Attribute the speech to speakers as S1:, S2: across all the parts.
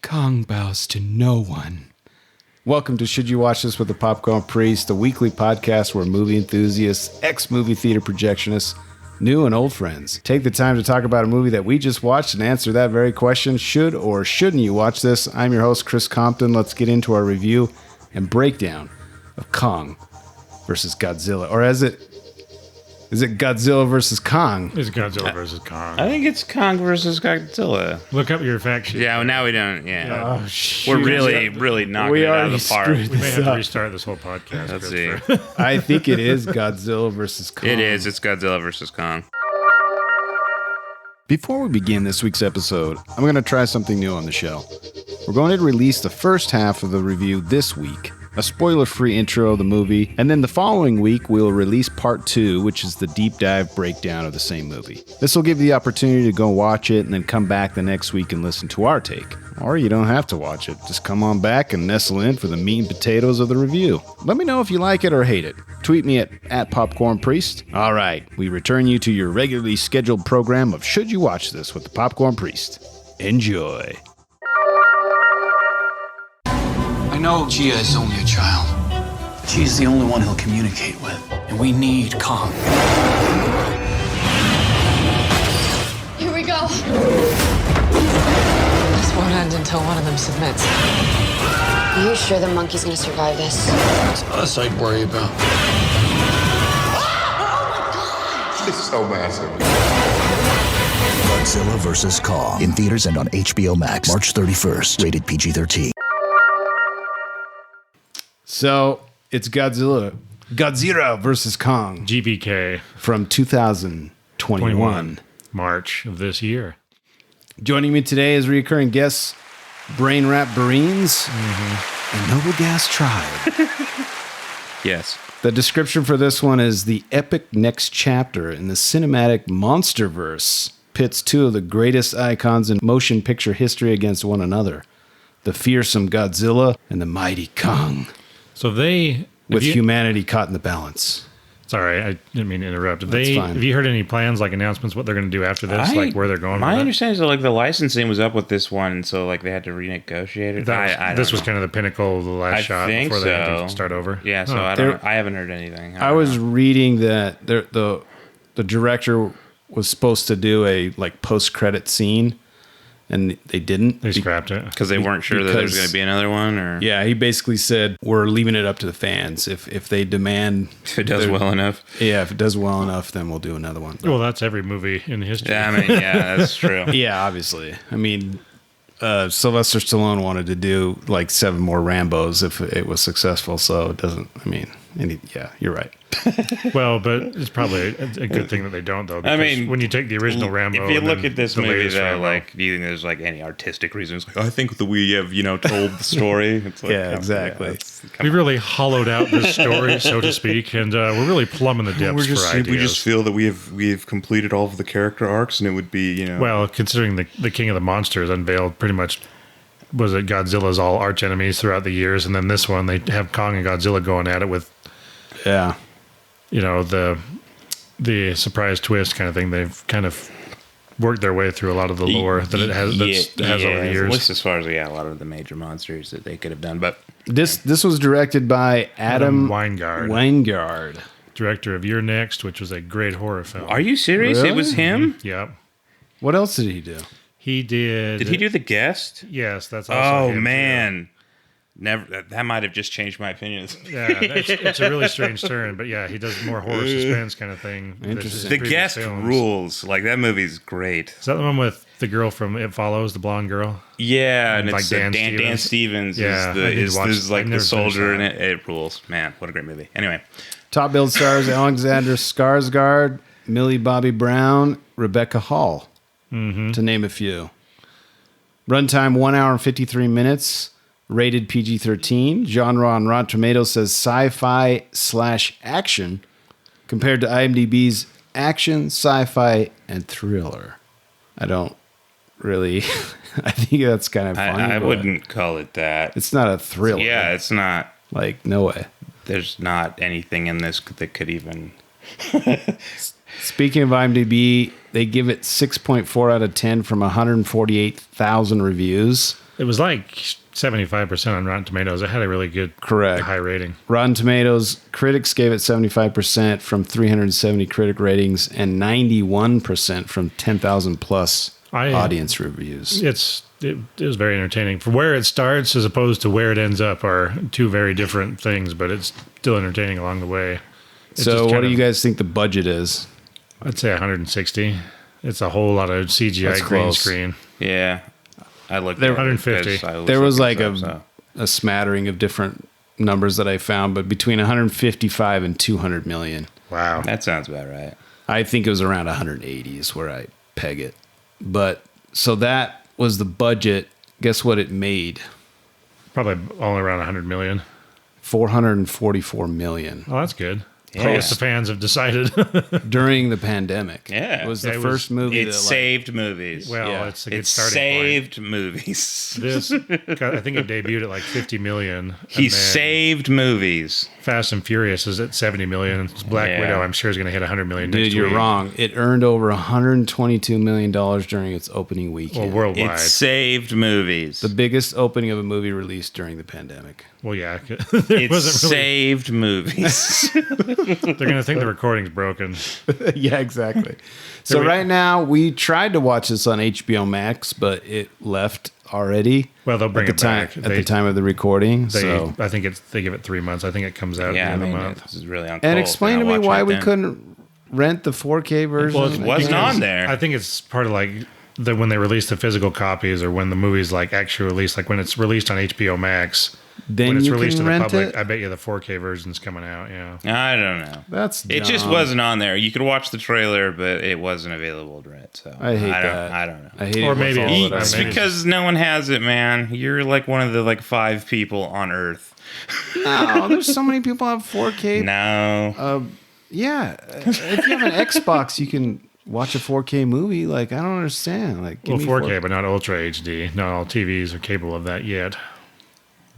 S1: Kong bows to no one. Welcome to Should You Watch This with the Popcorn Priest, the weekly podcast where movie enthusiasts, ex-movie theater projectionists, new and old friends take the time to talk about a movie that we just watched and answer that very question, should or shouldn't you watch this? I'm your host, Chris Compton. Let's get into our review and breakdown of Kong versus Godzilla. Or is it Godzilla versus Kong?
S2: It's Godzilla versus Kong.
S3: I think it's Kong versus Godzilla.
S2: Look up your fact sheet.
S3: Yeah, well, now we don't. Yeah.
S1: Oh, shoot.
S3: We're really knocking it out of the park.
S2: We may have to restart this whole podcast.
S3: Let's see.
S1: I think it is Godzilla versus Kong.
S3: It is. It's Godzilla versus Kong.
S1: Before we begin this week's episode, I'm going to try something new on the show. We're going to release the first half of the review this week, a spoiler-free intro of the movie, and then the following week we'll release part 2, which is the deep dive breakdown of the same movie. This will give you the opportunity to go watch it and then come back the next week and listen to our take. Or you don't have to watch it. Just come on back and nestle in for the meat and potatoes of the review. Let me know if you like it or hate it. Tweet me at @PopcornPriest. All right, we return you to your regularly scheduled program of Should You Watch This with the Popcorn Priest. Enjoy.
S4: I know Gia is only a child. She's the only one he'll communicate with. And we need Kong.
S5: Here we go.
S6: This won't end until one of them submits.
S5: Are you sure the monkey's gonna survive this?
S4: It's us I'd worry about.
S7: It's so massive.
S8: Godzilla vs. Kong. In theaters and on HBO Max. March 31st. Rated PG-13.
S1: So, it's Godzilla versus Kong
S2: GVK
S1: from 2021.
S2: March of this year.
S1: Joining me today is recurring guests, Brain Rap Bareens and Noble Gas Tribe.
S3: Yes.
S1: The description for this one is the epic next chapter in the cinematic Monsterverse pits two of the greatest icons in motion picture history against one another. The fearsome Godzilla and the mighty Kong.
S2: So
S1: with humanity caught in the balance.
S2: Sorry, I didn't mean to interrupt.
S1: That's fine.
S2: Have you heard any plans, like announcements, what they're going to do after this, like where they're going?
S3: My
S2: with
S3: understanding is that like the licensing was up with this one, and so like they had to renegotiate it.
S2: This was kind of the pinnacle of the last shot before they had to start over.
S3: Yeah, so I haven't heard anything.
S1: I was reading that the director was supposed to do a like post-credit scene, and they didn't.
S2: They scrapped it
S3: because they weren't sure that there was going to be another one. Or
S1: yeah, he basically said we're leaving it up to the fans. If they demand,
S3: if it does well enough.
S1: Yeah, if it does well enough, then we'll do another one.
S2: Well, that's every movie in history.
S3: Yeah, I mean, yeah, that's true.
S1: Yeah, obviously. I mean, Sylvester Stallone wanted to do like 7 more Rambos if it was successful. So it doesn't. I mean, yeah, you're right.
S2: Well, but it's probably a good thing that they don't, though. Because I mean, when you take the original Rambo,
S3: if you look at this movie, though,
S2: Rambo,
S3: like, do you think there's like any artistic reasons? Like, I think that we have, told the story. It's like,
S1: yeah, exactly.
S2: We really hollowed out this story, so to speak, and we're really plumbing the depths for ideas.
S7: We just feel that we have completed all of the character arcs, and it would be,
S2: Well, considering the King of the Monsters unveiled pretty much. Was it Godzilla's all arch enemies throughout the years, and then this one they have Kong and Godzilla going at it with, the surprise twist kind of thing. They've kind of worked their way through a lot of the lore that it has over the years.
S3: At least as far as a lot of the major monsters that they could have done. But
S1: this was directed by Adam Weingard,
S2: director of You're Next, which was a great horror film.
S3: Are you serious?
S1: Really?
S3: It was him?
S2: Yep.
S1: What else did he do?
S2: He did.
S3: Did he do The Guest?
S2: Yes, that's also him,
S3: man. Never. That might have just changed my opinions.
S2: Yeah, it's a really strange turn, but yeah, he does more horror suspense kind of thing.
S1: Interesting.
S3: The Guest rules. Like, that movie's great.
S2: Is that the one with the girl from It Follows, the blonde girl?
S3: Yeah, and
S2: like
S3: it's
S2: Dan
S3: Stevens
S2: yeah,
S3: is like the soldier in it. It rules. Man, what a great movie. Anyway.
S1: Top billed stars Alexander Skarsgård, Millie Bobby Brown, Rebecca Hall, to name a few. Runtime 1 hour and 53 minutes. Rated PG-13. Genre on Rotten Tomatoes says sci-fi / action, compared to IMDb's action, sci-fi, and thriller. I don't really. I think that's kind of funny.
S3: I wouldn't call it that.
S1: It's not a thriller.
S3: Yeah, it's not.
S1: Like, no way.
S3: There's not anything in this that could even
S1: Speaking of IMDb, they give it 6.4 out of 10 from 148,000 reviews.
S2: It was like 75% on Rotten Tomatoes. It had a really good,
S1: Correct.
S2: high rating.
S1: Rotten Tomatoes, critics gave it 75% from 370 critic ratings and 91% from 10,000 plus audience reviews.
S2: It was very entertaining. For where it starts as opposed to where it ends up are two very different things, but it's still entertaining along the way. It's
S1: So
S2: just
S1: what
S2: kind
S1: do you
S2: of-
S1: guys think the budget is?
S2: I'd say 160. It's a whole lot of CGI
S1: That's
S2: green
S1: close.
S2: screen.
S3: Yeah. I looked
S2: They're
S3: at it
S2: 150.
S3: because I was
S1: There was like
S3: looking stuff up,
S1: a smattering of different numbers that I found, but between 155 and 200 million.
S2: Wow.
S3: that sounds about right.
S1: I think it was around 180 is where I peg it. But so that was the budget. Guess what it made?
S2: Probably all around 100 million.
S1: 444 million
S2: Oh, that's good.
S3: Yeah.
S2: I guess the fans have decided.
S1: during the pandemic.
S3: Yeah.
S1: It was
S2: Yeah,
S1: the
S2: it
S1: first
S2: was-
S1: movie
S3: It
S1: that
S3: saved movies.
S2: Well,
S1: Yeah.
S2: it's a good
S3: It
S2: starting
S3: saved movies.
S2: point. This, I think it debuted at like 50 million.
S3: He
S2: and then
S3: saved movies.
S2: Fast and Furious is at 70 million. Black
S3: Yeah.
S2: Widow, I'm sure, is going to hit 100 million
S1: Dude,
S2: next
S1: you're
S2: week.
S1: wrong. It earned over $122 million during its opening
S2: Well,
S1: weekend.
S2: worldwide.
S3: It saved movies.
S1: The biggest opening of a movie released during the pandemic.
S2: Well, yeah.
S3: It
S2: wasn't really-
S3: saved movies.
S2: They're going to think the recording's broken.
S1: Yeah, exactly. So
S2: we-
S1: right now, we tried to watch this on HBO Max, but it left already.
S2: Well, they'll bring
S1: at the
S2: it
S1: time,
S2: back.
S1: at the time of the recording. So,
S2: I think they give it 3 months. I think it comes out
S3: yeah, I
S2: at the
S3: mean,
S2: end of the month.
S3: this is really uncool.
S1: and explain to me
S3: Watching
S1: why
S3: it
S1: we
S3: then.
S1: couldn't rent the 4K version.
S2: Well, it
S3: wasn't on there.
S2: I think it's part of like when they release the physical copies or when the movie's like actually released, like when it's released on HBO Max.
S1: Then
S2: when it's
S1: you
S2: released
S1: can
S2: to the
S1: rent
S2: public,
S1: it?
S2: I bet you the 4K version's coming out. Yeah.
S3: I don't know.
S1: That's
S3: It just
S1: dumb.
S3: wasn't on there. You could watch the trailer, but it wasn't available to rent. So
S1: I hate
S3: don't,
S1: that.
S3: I don't know.
S1: I hate
S2: Or
S1: it with
S2: maybe
S1: all that
S3: It's
S1: I
S2: maybe-
S3: because no one has it, man. You're like one of the like 5 people on Earth.
S1: No, there's so many people have 4K.
S3: No.
S1: Yeah, if you have an Xbox, you can watch a 4K movie. Like, I don't understand. Like, give
S2: Well,
S1: me
S2: 4K, but not Ultra HD. Not all TVs are capable of that yet.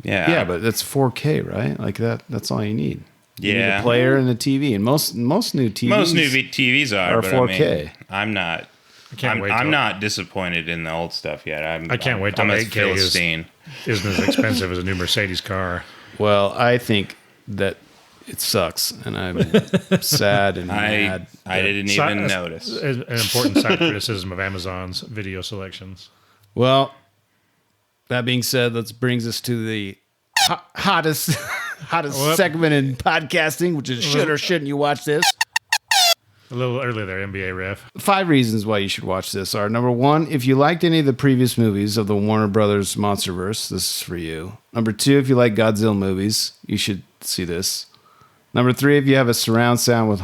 S3: yeah.
S1: Yeah, but it's 4K, right? Like that's all you need. You need
S3: Yeah.
S1: a player and a TV, and most new TVs.
S3: Most new TVs are,
S1: are
S3: but
S1: 4K.
S3: I mean, I'm not.
S2: I can't wait.
S3: I'm
S2: till-
S3: not disappointed in the old stuff yet.
S2: I can't wait till
S3: I'm a
S2: 8K is-
S3: Philistine.
S2: Isn't as expensive as a new Mercedes car.
S1: Well, I think that it sucks, and I'm sad and mad.
S3: I didn't
S2: Si-
S3: even notice.
S2: An important side criticism of Amazon's video selections.
S1: Well, that being said, that brings us to the hottest
S2: Whoop.
S1: segment in podcasting, which is should or shouldn't you watch this?
S2: A little early there, NBA ref.
S1: 5 reasons why you should watch this are: number 1, if you liked any of the previous movies of the Warner Brothers Monsterverse, this is for you. Number 2, if you like Godzilla movies, you should see this. Number 3, if you have a surround sound with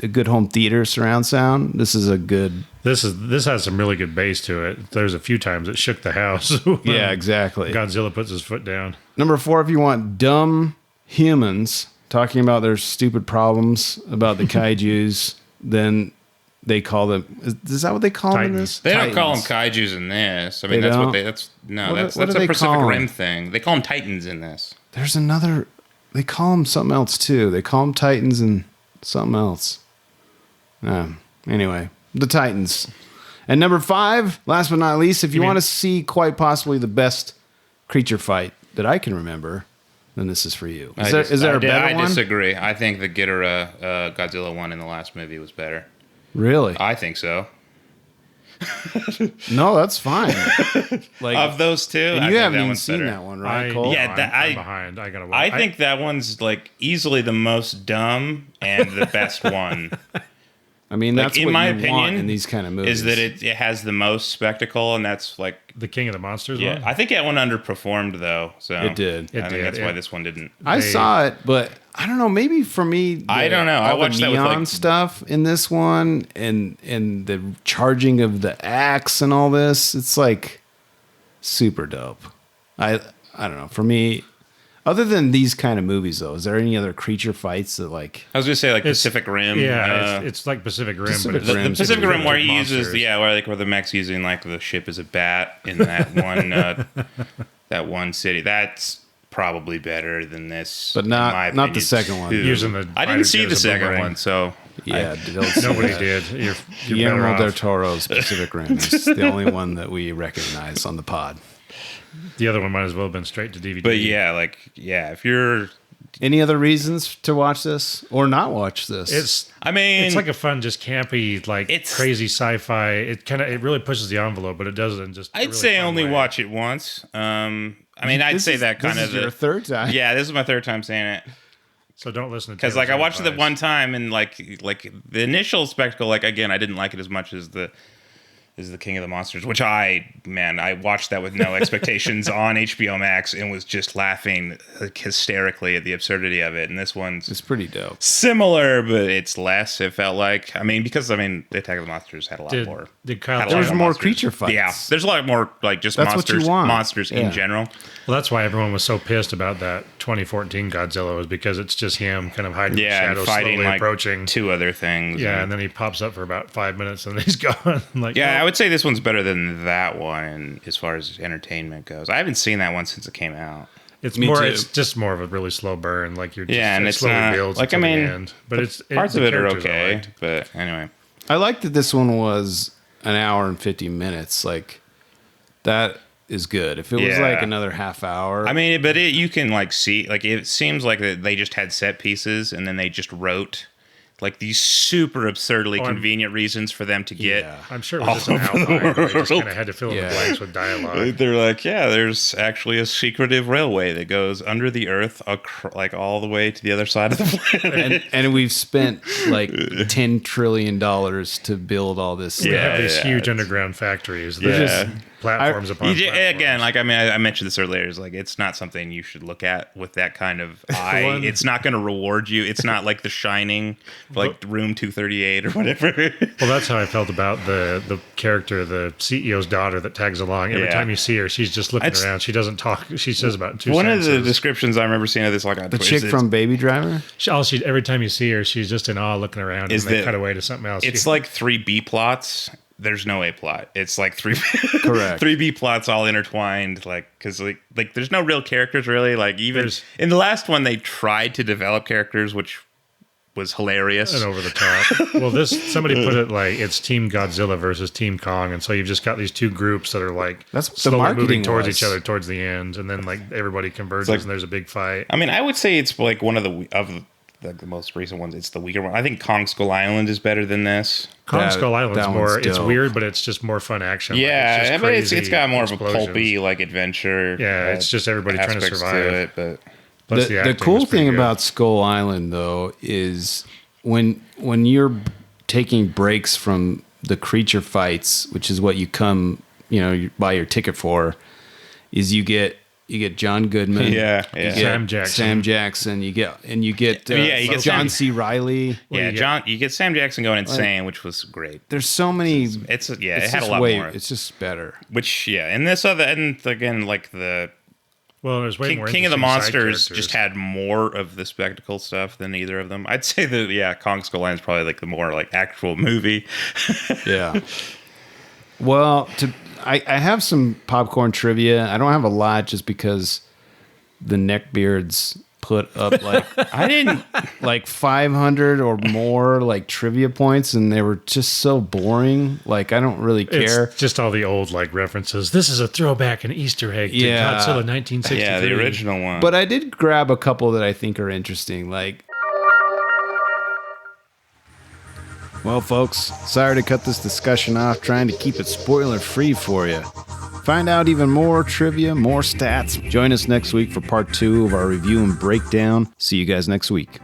S1: a good home theater surround sound, this is a good.
S2: This has some really good bass to it. There's a few times it shook the house. when
S1: Yeah, exactly.
S2: Godzilla puts his foot down.
S1: Number 4, if you want dumb humans talking about their stupid problems about the kaijus, then they call them. Is that what they call them in
S2: Titans.
S1: this?
S3: They don't call them
S1: Titans.
S3: kaijus in this. I mean,
S1: They
S3: that's
S1: don't?
S3: what they. That's no.
S1: What do-
S3: that's
S1: what
S3: that's
S1: do
S3: a
S1: they
S3: Pacific
S1: call 'em?
S3: Rim thing. They call them Titans in this.
S1: There's another. They call them something else too. They call them Titans and something else. Anyway, the Titans. And number 5, last but not least, if you want to see quite possibly the best creature fight that I can remember, then this is for you. Is there a better one?
S3: I disagree. I think the Ghidorah Godzilla one in the last movie was better.
S1: Really?
S3: I think so.
S1: No, that's fine. Like
S3: Of those two,
S1: and
S3: I
S1: you
S3: think
S1: haven't
S3: that
S1: even
S3: one's
S1: seen
S3: better.
S1: that one, right, Cole?
S3: Yeah,
S2: I'm behind. I gotta watch.
S3: I think that one's like easily the most dumb and the best one.
S1: I mean, that's
S3: in
S1: what
S3: my
S1: you want
S3: opinion,
S1: in these kind of movies.
S3: is that it has the most spectacle, and that's like
S2: the King of the Monsters
S3: yeah.
S2: one.
S3: I think that one underperformed though. So
S1: It did.
S3: I
S2: It
S3: think
S2: did,
S3: that's
S2: yeah.
S3: why this one didn't.
S1: I
S2: They-
S1: saw it, but I don't know. Maybe for me,
S3: I don't know. I
S1: all
S3: watched
S1: the
S3: that with,
S1: neon
S3: like-
S1: stuff in this one, and the charging of the axe and all this. It's like super dope. I don't know. For me, other than these kind of movies, though, is there any other creature fights that like?
S3: I was gonna say like
S2: It's-
S3: Pacific Rim.
S2: Yeah, it's like Pacific Rim,
S1: Pacific
S2: but it's
S1: Rim.
S3: The Pacific Rim where he
S2: monsters.
S3: uses where the mech's using like the ship as a bat in that one that one city. That's probably better than this,
S1: But
S3: in
S1: not-
S3: my
S1: not the
S3: opinion,
S1: second one.
S3: too.
S2: Using the
S3: I
S2: fighter
S3: didn't see
S2: jet
S3: the
S2: as a
S3: second
S2: boomerang.
S3: one, so
S1: Yeah, don't say
S2: Nobody
S1: that.
S2: did. You're
S1: Guillermo
S2: better
S1: del
S2: off.
S1: Toro's Pacific Rim is the only one that we recognize on the pod.
S2: The other one might as well have been straight to DVD.
S3: But yeah, if you're,
S1: Any other reasons to watch this or not watch this?
S2: It's like a fun, just campy, like
S3: It's-
S2: crazy sci-fi. It really pushes the envelope, but it does it in just. a
S3: I'd
S2: really
S3: say
S2: fun
S3: only
S2: way.
S3: watch it once. I'd say that kind
S1: this
S3: of
S1: is your third time.
S3: Yeah, this is my third time saying it.
S2: So don't listen to
S3: Because
S2: Taylor's
S3: I watched it
S2: advice.
S3: one time and like the initial spectacle, again, I didn't like it as much as the King of the Monsters, which I watched that with no expectations on HBO Max and was just laughing hysterically at the absurdity of it. And this one's
S1: It's pretty dope.
S3: similar, but it's less. It felt like because the Attack of the Monsters had a lot more.
S2: Did Kyle?
S3: had a
S1: There
S3: lot
S1: was
S3: more
S1: more
S3: monsters.
S1: creature fights.
S3: Yeah, there's a lot more just
S1: That's what you
S3: monsters,
S1: want.
S3: monsters
S1: Yeah.
S3: in general.
S2: Well, that's why everyone was so pissed about that 2014 Godzilla, was because it's just him kind of hiding in the
S3: Yeah, and
S2: shadows,
S3: fighting
S2: slowly
S3: like
S2: approaching.
S3: two other things.
S2: Yeah, and then he pops up for about 5 minutes and then he's gone. Like,
S3: Yeah,
S2: oh.
S3: I would say this one's better than that one as far as entertainment goes. I haven't seen that one since it came out.
S2: It's
S1: Me
S2: more.
S1: too.
S2: It's just more of a really slow burn. Like you're just,
S3: Yeah, and
S2: it
S3: it's
S2: slowly
S3: not
S2: builds
S3: like,
S2: until
S3: I mean,
S2: the end. But it's
S3: Parts
S2: the
S3: of it are
S2: characters I
S3: okay,
S2: liked.
S3: but anyway.
S1: I like that this one was an hour and 50 minutes. Like, that is good. If it was
S3: Yeah.
S1: like another half hour.
S3: I mean, but you can see, it seems like that they just had set pieces and then they just wrote like these super absurdly convenient reasons for them to get.
S1: Yeah.
S2: I'm sure it was just an outline. They just kind of had to fill in
S1: Yeah.
S2: the blanks with dialogue.
S3: They're like, yeah, there's actually a secretive railway that goes under the earth, like all the way to the other side of the planet.
S1: and we've spent like $10 trillion to build all this
S2: They
S1: stuff.
S2: have these
S3: yeah,
S2: huge
S3: it's-
S2: underground factories. They're
S3: Yeah.
S2: just platforms upon
S3: You
S2: platforms.
S3: again, I mentioned this earlier. Is like it's not something you should look at with that kind of eye.
S2: one-
S3: It's not going to reward you. It's not like The Shining, like Room 238 or whatever.
S2: Well, that's how I felt about the character, the CEO's daughter that tags along. Every
S3: Yeah.
S2: time you see her, she's just looking
S3: It's-
S2: around. She doesn't talk. She says about two
S3: One of the
S2: sentences.
S3: descriptions I remember seeing of this, like on
S1: The
S3: Twitter,
S1: chick from Baby Driver?
S2: Every time you see her, she's just in awe, looking around,
S3: Is
S2: and they
S3: that-
S2: cut away to something else.
S3: it's like 3 B plots. There's no A plot. It's like 3
S1: Correct.
S3: 3 B plots all intertwined, like because like there's no real characters really. Like even
S2: There's-
S3: in the last one, they tried to develop characters, which was hilarious.
S2: and over the top. Well, somebody put it like it's Team Godzilla versus Team Kong, and so you've just got these two groups that are like
S1: That's what the
S2: slowly
S1: marketing
S2: moving towards
S1: was.
S2: each other towards the end, and then like everybody converges
S3: like-
S2: and there's a big fight.
S3: I mean, I would say it's like one of the most recent ones. It's the weaker one. I think Kong Skull Island is better than this.
S2: Kong
S1: That-
S2: Skull Island's
S1: that
S2: more.
S1: one's
S2: It's
S1: dope.
S2: weird, but it's just more fun action. Like,
S3: Yeah,
S2: it's
S3: I
S2: just
S3: mean,
S2: crazy
S3: it's got more of a
S2: explosions.
S3: pulpy like adventure.
S2: Yeah, it's just everybody trying to
S3: aspects
S2: survive.
S3: it, but
S2: Plus
S1: The
S2: acting
S1: cool
S2: was pretty
S1: thing
S2: good.
S1: about Skull Island, though, is when you're taking breaks from the creature fights, which is what you buy your ticket for, is you get John Goodman,
S3: Yeah,
S1: you
S3: yeah.
S1: get
S2: Sam Jackson.
S1: Jackson, you get you get
S3: Sam-
S1: John C. Riley.
S3: yeah, you get Sam Jackson going insane, which was great.
S1: There's so many.
S3: It had
S1: just
S3: a lot more.
S1: It's just better.
S3: Which and this other and again like the
S2: Well, there's way more
S3: King of the
S2: interesting side
S3: Monsters
S2: characters.
S3: just had more of the spectacle stuff than either of them. I'd say that Kong Skull Island is probably like the more like actual movie.
S1: Yeah. Well, I have some popcorn trivia. I don't have a lot just because the neckbeards put up
S3: I didn't.
S1: like 500 or more like trivia points, and they were just so boring. Like I don't really care.
S2: It's just all the old like references. This is a throwback and Easter egg to
S1: Yeah.
S2: Godzilla 1963.
S3: Yeah, the original one.
S1: But I did grab a couple that I think are interesting. Like, well, folks, sorry to cut this discussion off, trying to keep it spoiler free for you. Find out even more trivia, more stats. Join us next week for part 2 of our review and breakdown. See you guys next week.